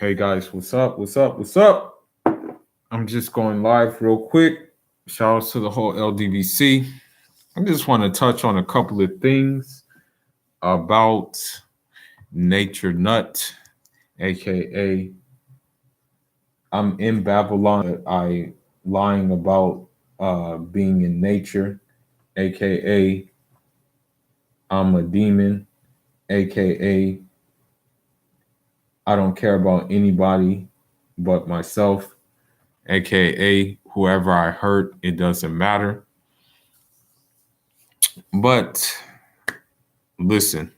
Hey guys, what's up? What's up? What's up? I'm just going live real quick. Shout out to the whole LDVC. I just want to touch on a couple of things about Nature Nut, aka I'm in Babylon. I lying about being in nature, aka I'm a demon, aka I don't care about anybody but myself, aka whoever I hurt, it doesn't matter. But listen,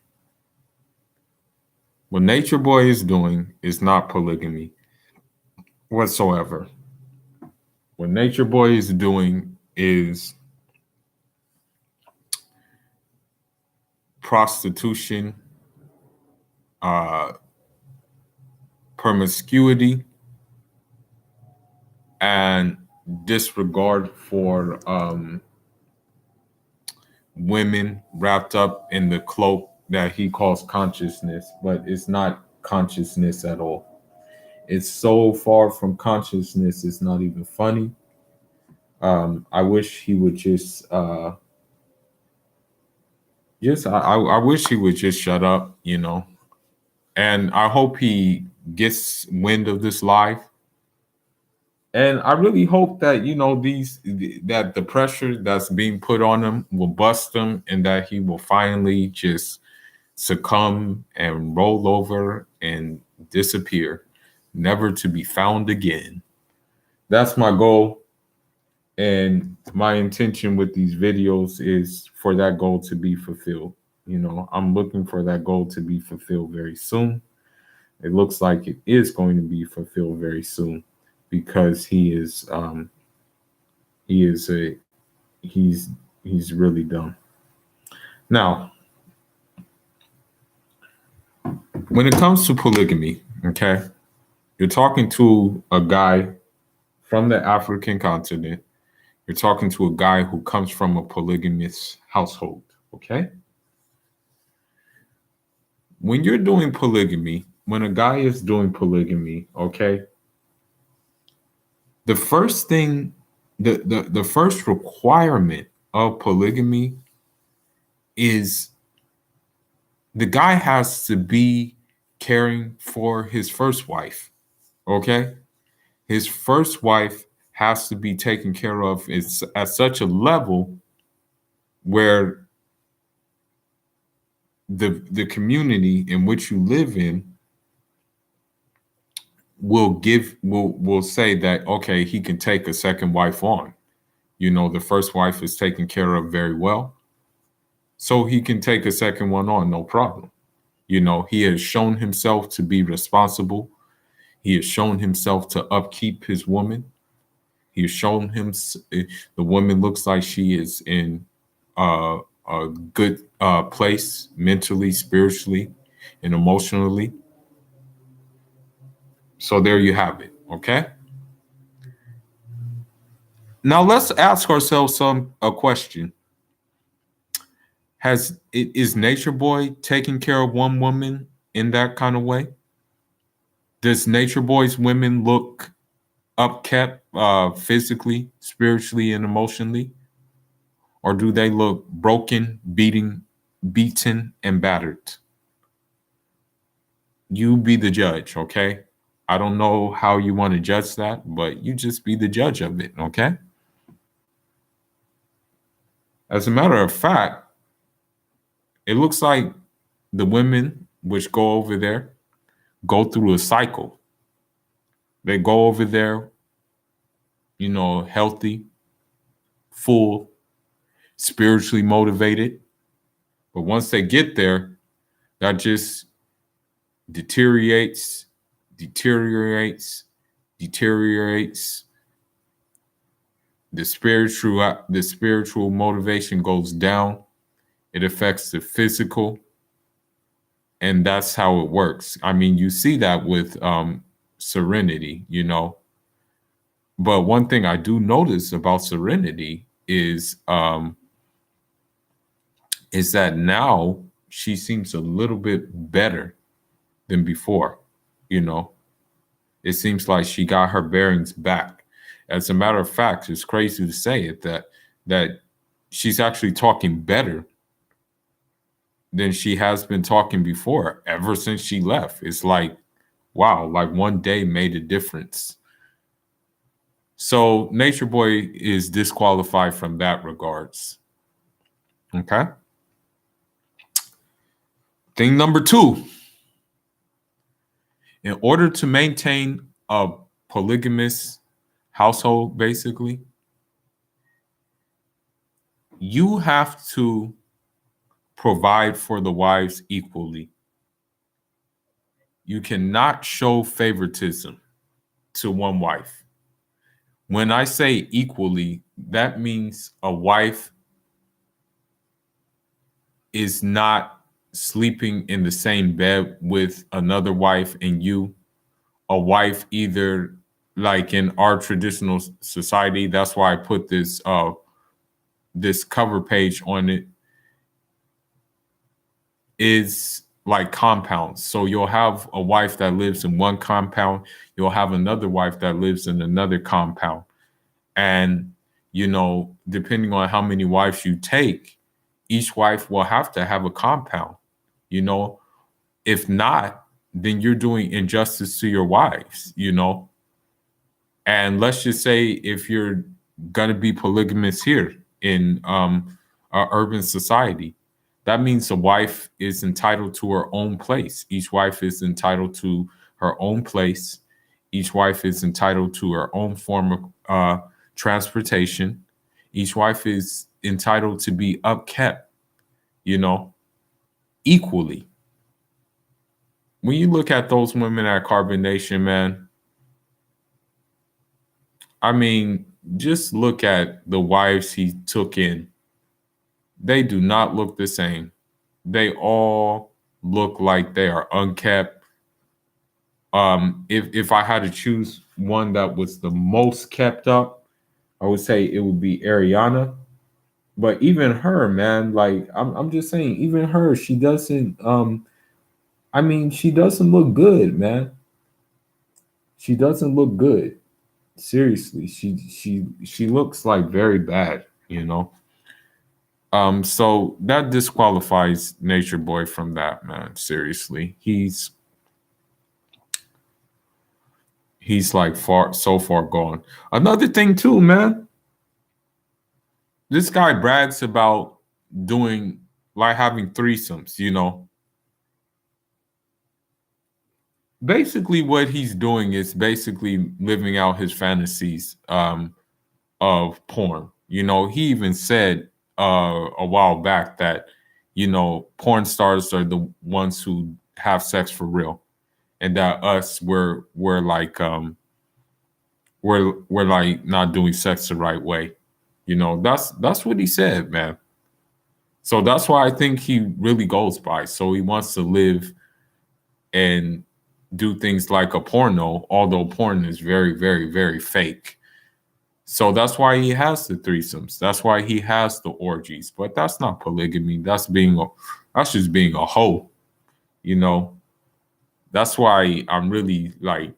what Nature Boy is doing is not polygamy whatsoever. What Nature Boy is doing is prostitution, uh, promiscuity, and disregard for women wrapped up in the cloak that he calls consciousness, but it's not consciousness at all. It's so far from consciousness, it's not even funny. I wish he would I wish he would just shut up, and I hope he gets wind of this live. And I really hope that that the pressure that's being put on him will bust him, and that he will finally just succumb and roll over and disappear, never to be found again. That's my goal. And my intention with these videos is for that goal to be fulfilled. I'm looking for that goal to be fulfilled very soon. It looks like it is going to be fulfilled very soon because he is a he's really dumb. Now, when it comes to polygamy, okay, you're talking to a guy from the African continent. You're talking to a guy who comes from a polygamous household, okay? When you're doing polygamy, when a guy is doing polygamy, okay, the first thing, the first requirement of polygamy is the guy has to be caring for his first wife, okay? His first wife has to be taken care of at such a level where the community in which you live in will say that, okay, he can take a second wife on. The first wife is taken care of very well, so he can take a second one on, no problem. He has shown himself to be responsible. He has shown himself to upkeep his woman. He has shown him the woman looks like she is in a good place mentally, spiritually, and emotionally. So there you have it. Okay. Now let's ask ourselves a question. Is Nature Boy taking care of one woman in that kind of way? Does Nature Boy's women look upkept physically, spiritually, and emotionally? Or do they look broken, beaten, and battered? You be the judge, okay? I don't know how you want to judge that, but you just be the judge of it, okay? As a matter of fact, it looks like the women which go over there go through a cycle. They go over there, healthy, full, spiritually motivated. But once they get there, that just deteriorates, deteriorates, deteriorates. The spiritual motivation goes down. It affects the physical, and that's how it works. I mean, you see that with Serenity, But one thing I do notice about Serenity is that now she seems a little bit better than before, you know. It seems like she got her bearings back. As a matter of fact, it's crazy to say it that she's actually talking better than she has been talking before ever since she left. It's like, wow, like one day made a difference. So Nature Boy is disqualified from that regards. Okay. Thing number two, in order to maintain a polygamous household, basically, you have to provide for the wives equally. You cannot show favoritism to one wife. When I say equally, that means a wife is not sleeping in the same bed with another wife and you, a wife either like in our traditional society, that's why I put this cover page on it, is like compounds. So you'll have a wife that lives in one compound, you'll have another wife that lives in another compound. And, depending on how many wives you take, each wife will have to have a compound. You know, if not, then you're doing injustice to your wives. And let's just say if you're going to be polygamous here in our urban society, that means a wife is entitled to her own place. Each wife is entitled to her own place. Each wife is entitled to her own form of transportation. Each wife is entitled to be upkept, you know, equally. When you look at those women at Carbon Nation, man, I mean, just look at the wives he took in. They do not look the same. They all look like they are unkept. If I had to choose one that was the most kept up, I would say it would be Ariana. But even her, man, like I'm just saying, even her, she doesn't I mean, she doesn't look good, man. She doesn't look good. Seriously, she looks like very bad. So that disqualifies Nature Boy from that, man. Seriously. He's like so far gone. Another thing too, man. This guy brags about doing like having threesomes. Basically what he's doing is basically living out his fantasies of porn. He even said a while back that porn stars are the ones who have sex for real, and that us we're like not doing sex the right way. That's what he said, man. So that's why I think he really goes by. So he wants to live and do things like a porno, although porn is very, very, very fake. So that's why he has the threesomes. That's why he has the orgies. But that's not polygamy. That's just being a hoe. You know. That's why I'm really like,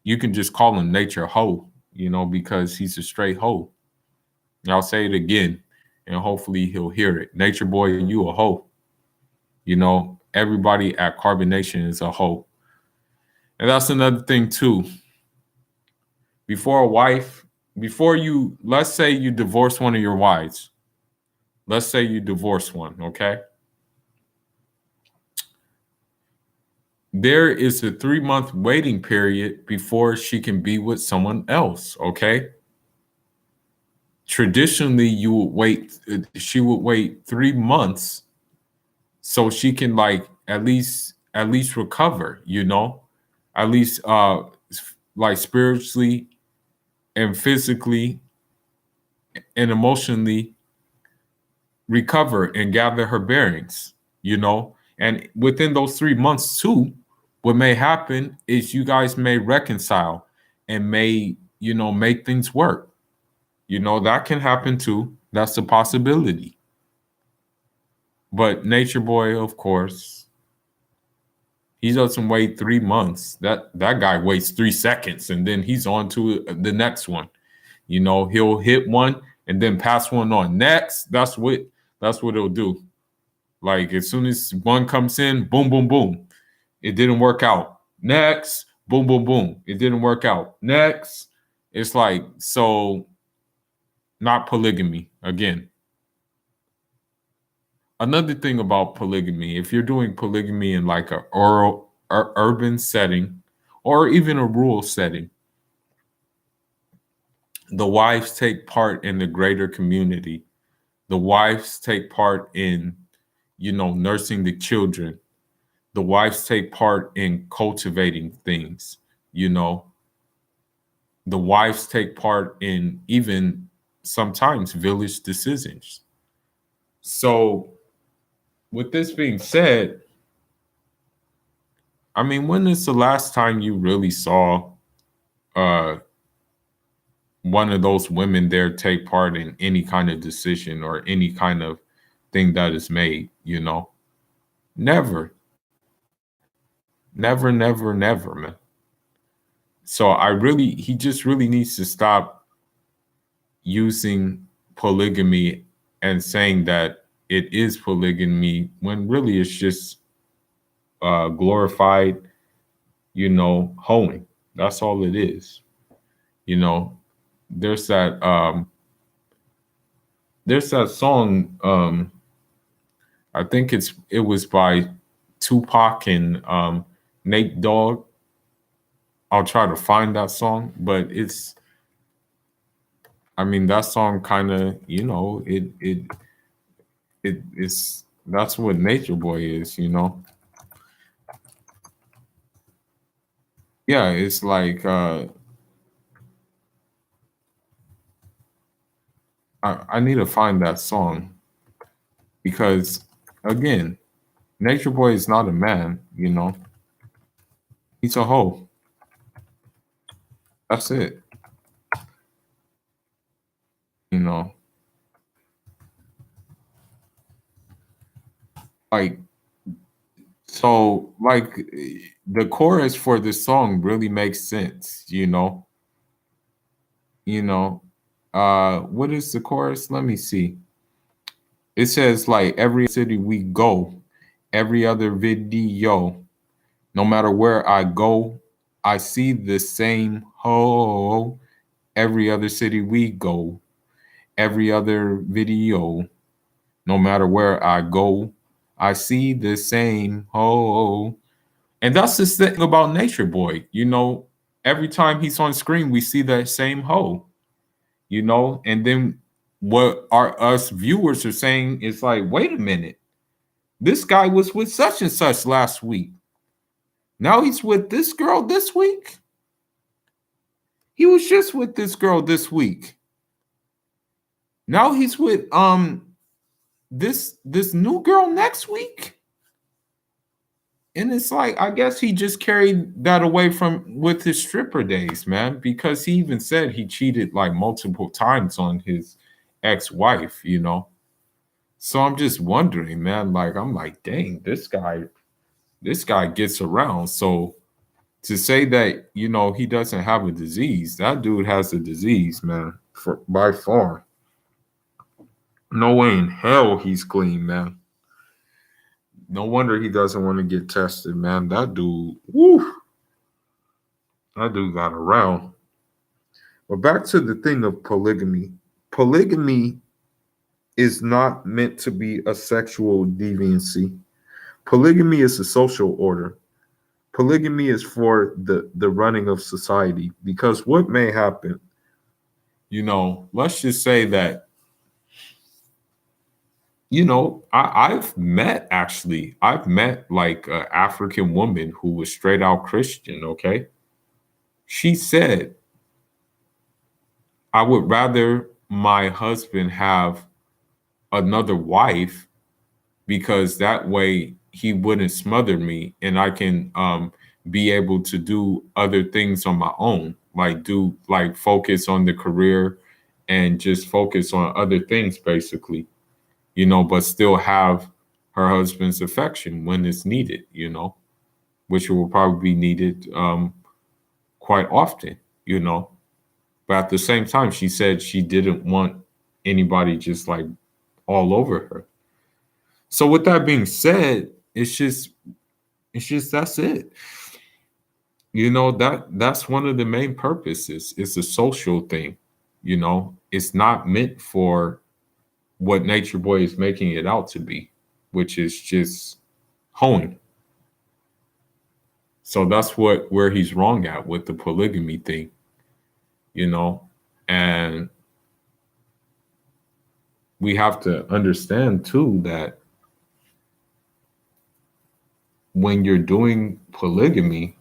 you can just call him Nature Hoe, because he's a straight hoe. And I'll say it again, and hopefully he'll hear it. Nature Boy, you a hoe. Everybody at Carbonation is a hoe. And that's another thing too. Before you, let's say you divorce one of your wives. Let's say you divorce one, okay? There is a 3-month waiting period before she can be with someone else, okay? Traditionally, she would wait 3 months so she can like at least recover, at least like spiritually and physically and emotionally recover and gather her bearings. And within those 3 months too, what may happen is you guys may reconcile and may, make things work. That can happen too. That's a possibility. But Nature Boy, of course, He doesn't wait 3 months. That guy waits 3 seconds and then he's on to the next one. He'll hit one and then pass one on. Next, that's what he'll do. Like as soon as one comes in, boom, boom, boom. It didn't work out. Next, boom, boom, boom. It didn't work out. Next. It's like, so not polygamy again. Another thing about polygamy, if you're doing polygamy in like a rural or urban setting or even a rural setting, the wives take part in the greater community. The wives take part in, nursing the children. The wives take part in cultivating things, you know. The wives take part in even sometimes village decisions. So, with this being said, I mean, when is the last time you really saw uh, one of those women there take part in any kind of decision or any kind of thing that is made, Never, never, never, never, man. So he just really needs to stop using polygamy and saying that it is polygamy when really it's just glorified, hoeing. That's all it is. You know, there's that song. I think it was by Tupac and Nate Dogg. I'll try to find that song, but I mean that song kind of, it's that's what Natureboy is. Yeah, it's like I need to find that song because again, Natureboy is not a man. He's a hoe. That's it. You know, like so like the chorus for this song really makes sense. You know, what is the chorus? Let me see. It says like every city we go, every other video, no matter where I go, I see the same hoe. Every other city we go, every other video, no matter where I go, I see the same hoe. And that's the thing about Natureboy. Every time he's on screen, we see that same hoe. And then what our us viewers are saying is like, wait a minute, this guy was with such and such last week. Now he's with this girl this week. He was just with this girl this week. Now he's with this new girl next week. And it's like, I guess he just carried that away from with his stripper days, man, because he even said he cheated like multiple times on his ex-wife. So I'm just wondering, man, like I'm like, dang, this guy gets around. So to say that, he doesn't have a disease, that dude has a disease, man, by far. No way in hell he's clean, man. No wonder he doesn't want to get tested, man. That dude, woo, that dude got around. But back to the thing of polygamy. Polygamy is not meant to be a sexual deviancy. Polygamy is a social order. Polygamy is for the running of society. Because what may happen, let's just say that I've met like an African woman who was straight out Christian, okay? She said, I would rather my husband have another wife because that way he wouldn't smother me and I can be able to do other things on my own, like focus on the career and just focus on other things basically. But still have her husband's affection when it's needed. which will probably be needed quite often, you know. But at the same time, she said she didn't want anybody just like all over her. So with that being said, it's just that's it. You know, that's one of the main purposes. It's a social thing, you know. It's not meant for what Nature Boy is making it out to be, which is just hoeing. So that's where he's wrong at with the polygamy thing, you know. And we have to understand too that when you're doing polygamy,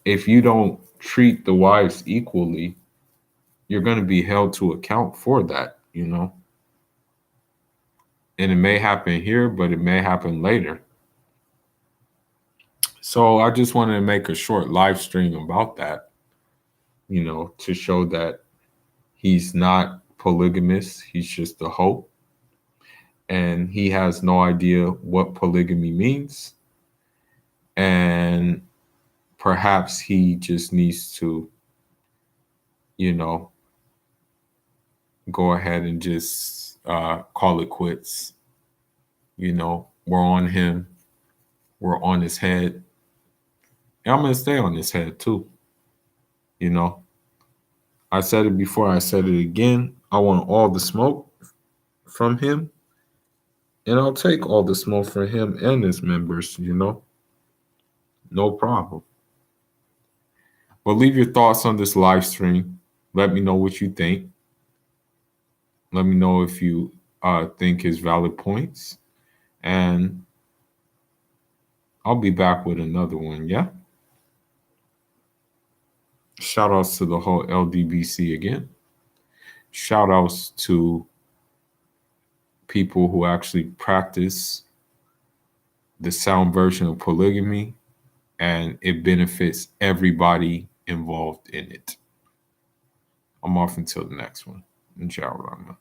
if you don't treat the wives equally, you're going to be held to account for that, you know. And it may happen here, but it may happen later. So I just wanted to make a short live stream about that, you know, to show that he's not polygamous. He's just a hoe. And he has no idea what polygamy means. And perhaps he just needs to, you know, go ahead and just call it quits. You know, we're on him, we're on his head. And I'm going to stay on his head too. You know, I said it before, I said it again. I want all the smoke from him, and I'll take all the smoke from him and his members, you know, no problem. But leave your thoughts on this live stream. Let me know what you think. Let me know if you think his valid points. And I'll be back with another one, yeah? Shout outs to the whole LDBC again. Shout outs to people who actually practice the sound version of polygamy, and it benefits everybody involved in it. I'm off until the next one. Inshallah.